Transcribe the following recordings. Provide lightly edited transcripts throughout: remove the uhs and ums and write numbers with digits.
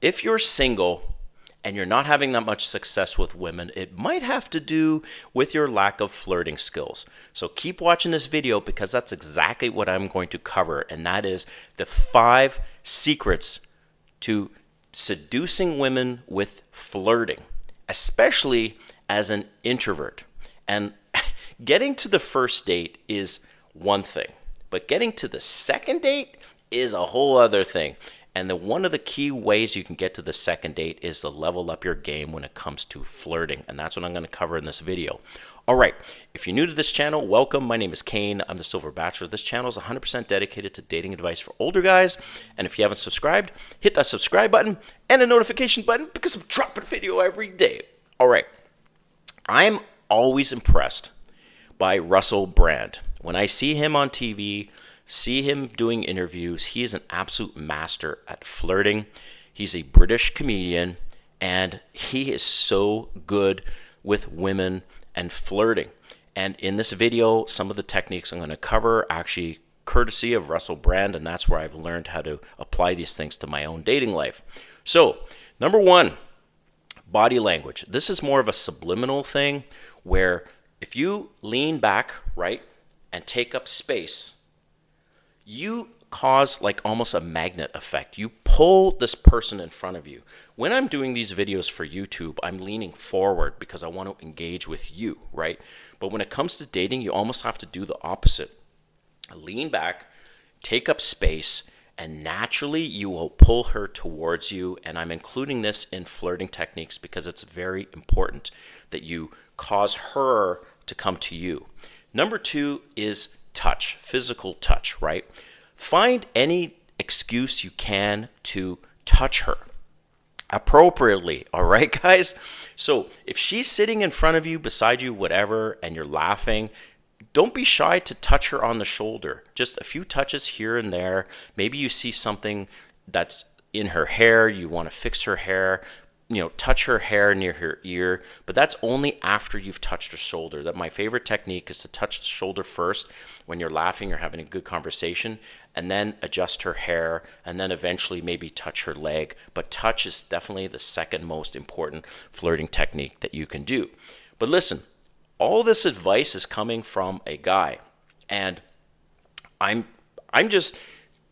if you're single and you're not having that much success with women, it might have to do with your lack of flirting skills. So keep watching this video because that's exactly what I'm going to cover, and that is the 5 secrets to seducing women with flirting, especially as an introvert. And getting to the first date is one thing, but getting to the second date is a whole other thing. And one of the key ways you can get to the second date is to level up your game when it comes to flirting. And that's what I'm going to cover in this video. All right, if you're new to this channel, welcome. My name is Kane. I'm the Silver Bachelor. This channel is 100% dedicated to dating advice for older guys. And if you haven't subscribed, hit that subscribe button and the notification button because I'm dropping a video every day. All right, I'm always impressed by Russell Brand. When I see him on TV, see him doing interviews, he is an absolute master at flirting. He's a British comedian, and he is so good with women and flirting. And in this video, some of the techniques I'm going to cover actually courtesy of Russell Brand, and that's where I've learned how to apply these things to my own dating life. So, number 1, body language. This is more of a subliminal thing where if you lean back, right, and take up space, you cause like almost a magnet effect. You pull this person in front of you. When I'm doing these videos for YouTube, I'm leaning forward because I want to engage with you, right? But when it comes to dating, you almost have to do the opposite. Lean back, take up space, and naturally you will pull her towards you. And I'm including this in flirting techniques because it's very important that you cause her to come to you. Number 2 is touch, physical touch, right? Find any excuse you can to touch her appropriately, all right, guys? So if she's sitting in front of you, beside you, whatever, and you're laughing, don't be shy to touch her on the shoulder. Just a few touches here and there. Maybe you see something that's in her hair, you want to fix her hair, touch her hair near her ear, but that's only after you've touched her shoulder. That my favorite technique is to touch the shoulder first when you're laughing or having a good conversation, and then adjust her hair, and then eventually maybe touch her leg. But touch is definitely the second most important flirting technique that you can do. But listen, all this advice is coming from a guy, and I'm just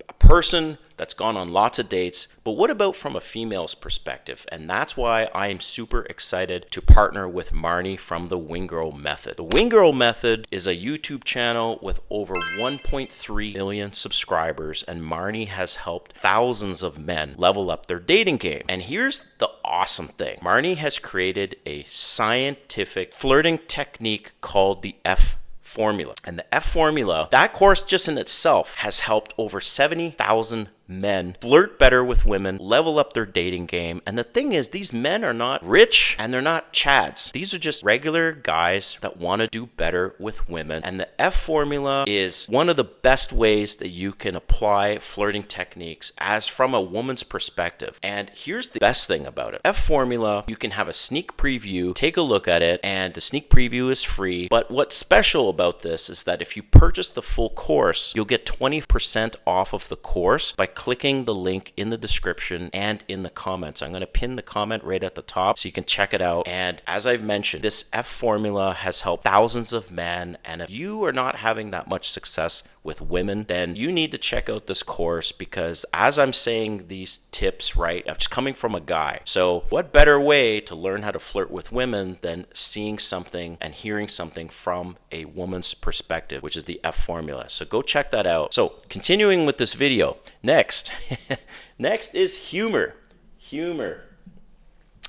a person that's gone on lots of dates, but what about from a female's perspective? And that's why I am super excited to partner with Marnie from the Wing Girl Method. The Wing Girl Method is a YouTube channel with over 1.3 million subscribers, and Marnie has helped thousands of men level up their dating game. And here's the awesome thing. Marnie has created a scientific flirting technique called the F formula. And the F formula, that course just in itself has helped over 70,000 men flirt better with women, level up their dating game. And the thing is, these men are not rich and they're not chads. These are just regular guys that want to do better with women. And the F formula is one of the best ways that you can apply flirting techniques as from a woman's perspective. And here's the best thing about it. F formula, you can have a sneak preview, take a look at it, and the sneak preview is free. But what's special about this is that if you purchase the full course, you'll get 20% off of the course by clicking the link in the description and in the comments. I'm going to pin the comment right at the top so you can check it out. And as I've mentioned, this F formula has helped thousands of men. And if you are not having that much success with women, then you need to check out this course, because as I'm saying these tips, right, it's coming from a guy. So what better way to learn how to flirt with women than seeing something and hearing something from a woman's perspective, which is the F formula. So go check that out. So continuing with this video, next is humor.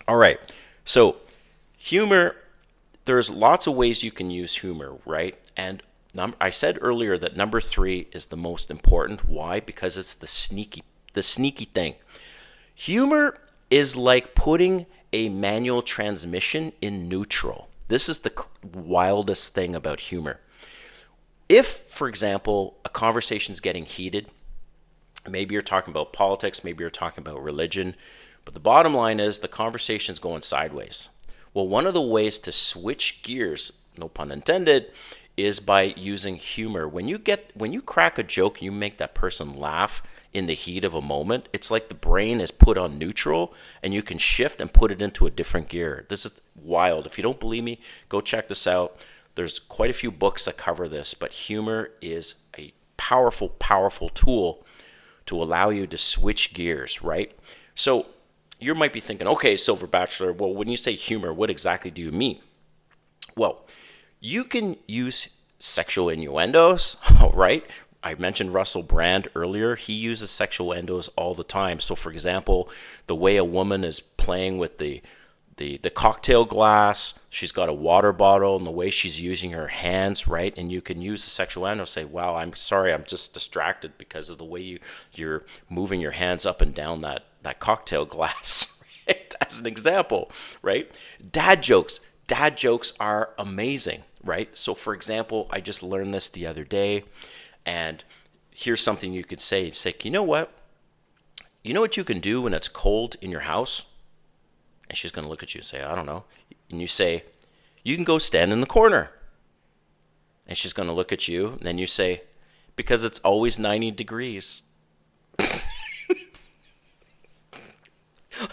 All right, so humor, there's lots of ways you can use humor, right? And I said earlier that number 3 is the most important. Why? Because it's the sneaky thing. Humor is like putting a manual transmission in neutral. This is the wildest thing about humor. If, for example, a conversation's getting heated, maybe you're talking about politics, maybe you're talking about religion, but the bottom line is the conversation's going sideways. Well, one of the ways to switch gears, no pun intended, is by using humor. When you crack a joke, you make that person laugh, in the heat of a moment. It's like the brain is put on neutral and you can shift and put it into a different gear. This is wild. If you don't believe me, go check this out. There's quite a few books that cover this, but humor is a powerful, powerful tool to allow you to switch gears, right? So you might be thinking, okay, Silver Bachelor, well, when you say humor, what exactly do you mean? Well, you can use sexual innuendos, right? I mentioned Russell Brand earlier. He uses sexual innuendos all the time. So, for example, the way a woman is playing with the cocktail glass, she's got a water bottle, and the way she's using her hands, right? And you can use the sexual innuendo, say, wow, I'm sorry, I'm just distracted because of the way you're moving your hands up and down that cocktail glass, right? As an example, right? Dad jokes are amazing, right? So, for example, I just learned this the other day, and here's something you could say. It's like, you know what you can do when it's cold in your house? And she's going to look at you and say, I don't know. And you say, you can go stand in the corner. And she's going to look at you, and then you say, because it's always 90 degrees.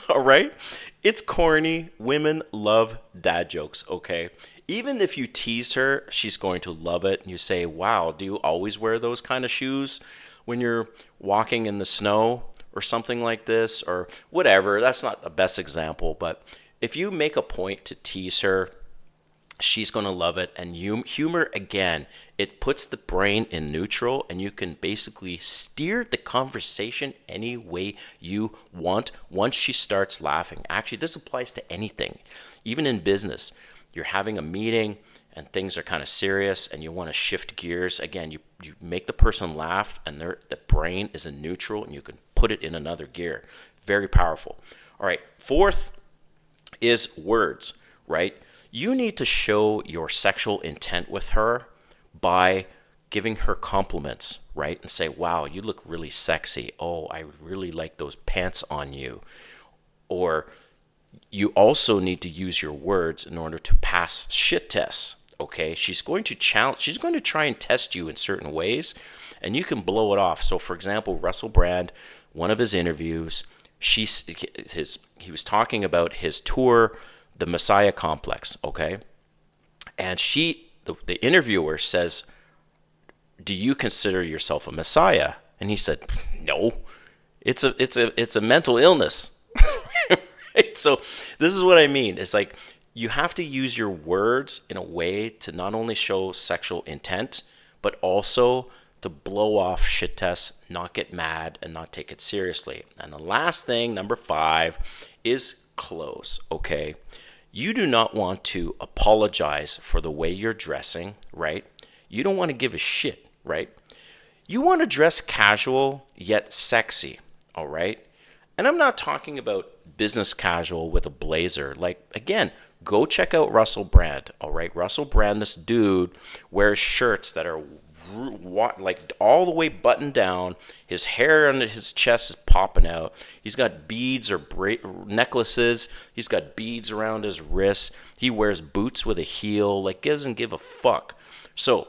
All right? It's corny. Women love dad jokes, okay? Even if you tease her, she's going to love it. And you say, wow, do you always wear those kind of shoes when you're walking in the snow or something like this or whatever? That's not the best example, but if you make a point to tease her, she's going to love it. And humor, again, it puts the brain in neutral, and you can basically steer the conversation any way you want once she starts laughing. Actually, this applies to anything, even in business. You're having a meeting and things are kind of serious and you want to shift gears. Again, you make the person laugh and the brain is in neutral and you can put it in another gear. Very powerful. All right, fourth is words, right? You need to show your sexual intent with her by giving her compliments, right? And say, wow, you look really sexy. Oh, I really like those pants on you. Or you also need to use your words in order to pass shit tests, okay? She's going to try and test you in certain ways, and you can blow it off. So, for example, Russell Brand, one of his interviews, he was talking about his tour, the Messiah Complex, okay? And the interviewer says, do you consider yourself a Messiah? And he said, no, it's a mental illness. Right? So this is what I mean. It's like you have to use your words in a way to not only show sexual intent, but also to blow off shit tests, not get mad, and not take it seriously. And the last thing, number 5, is clothes, okay? You do not want to apologize for the way you're dressing, right? You don't want to give a shit, right? You want to dress casual yet sexy, all right? And I'm not talking about business casual with a blazer. Like, again, go check out Russell Brand, all right? Russell Brand, this dude, wears shirts that are like all the way buttoned down. His hair on his chest is popping out. He's got beads or necklaces. He's got beads around his wrists. He wears boots with a heel. Like, doesn't give a fuck. So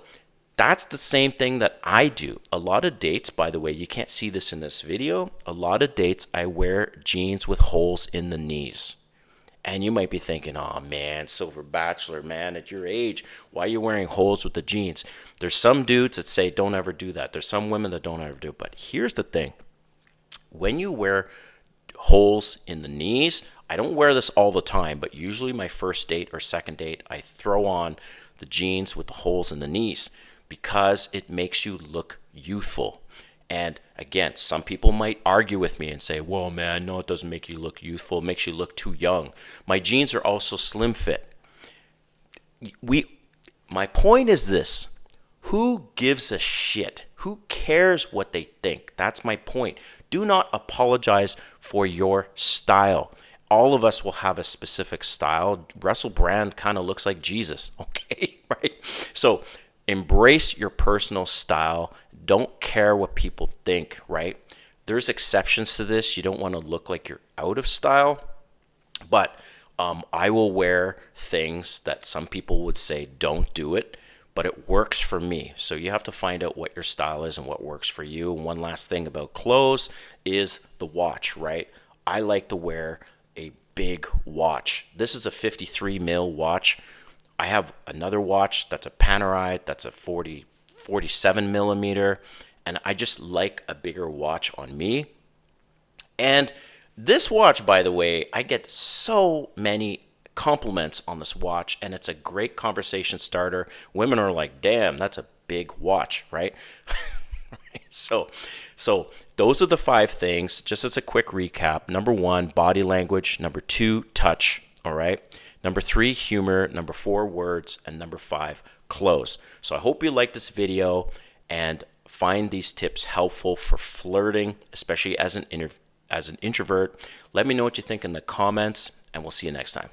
that's the same thing that I do. A lot of dates, by the way, you can't see this in this video. A lot of dates, I wear jeans with holes in the knees. And you might be thinking, oh man, Silver Bachelor, man, at your age, why are you wearing holes with the jeans? There's some dudes that say don't ever do that. There's some women that don't ever do it. But here's the thing. When you wear holes in the knees, I don't wear this all the time, but usually my first date or second date, I throw on the jeans with the holes in the knees because it makes you look youthful. And again, some people might argue with me and say, well, man, no, it doesn't make you look youthful. It makes you look too young. My jeans are also slim fit. My point is this. Who gives a shit? Who cares what they think? That's my point. Do not apologize for your style. All of us will have a specific style. Russell Brand kind of looks like Jesus, okay? Right? So embrace your personal style. Don't care what people think, right? There's exceptions to this. You don't want to look like you're out of style. But I will wear things that some people would say don't do it. but it works for me. So you have to find out what your style is and what works for you. And one last thing about clothes is the watch, right? I like to wear a big watch. This is a 53 mil watch. I have another watch that's a Panerai, that's a 47 millimeter, and I just like a bigger watch on me. And this watch, by the way, I get so many compliments on this watch, and it's a great conversation starter. Women are like, damn, that's a big watch, right? So those are the 5 things, just as a quick recap. Number 1, body language. Number 2, touch. All right. Number 3, humor. Number 4, words. And number 5, clothes. So I hope you like this video and find these tips helpful for flirting, especially as an introvert. Let me know what you think in the comments, and we'll see you next time.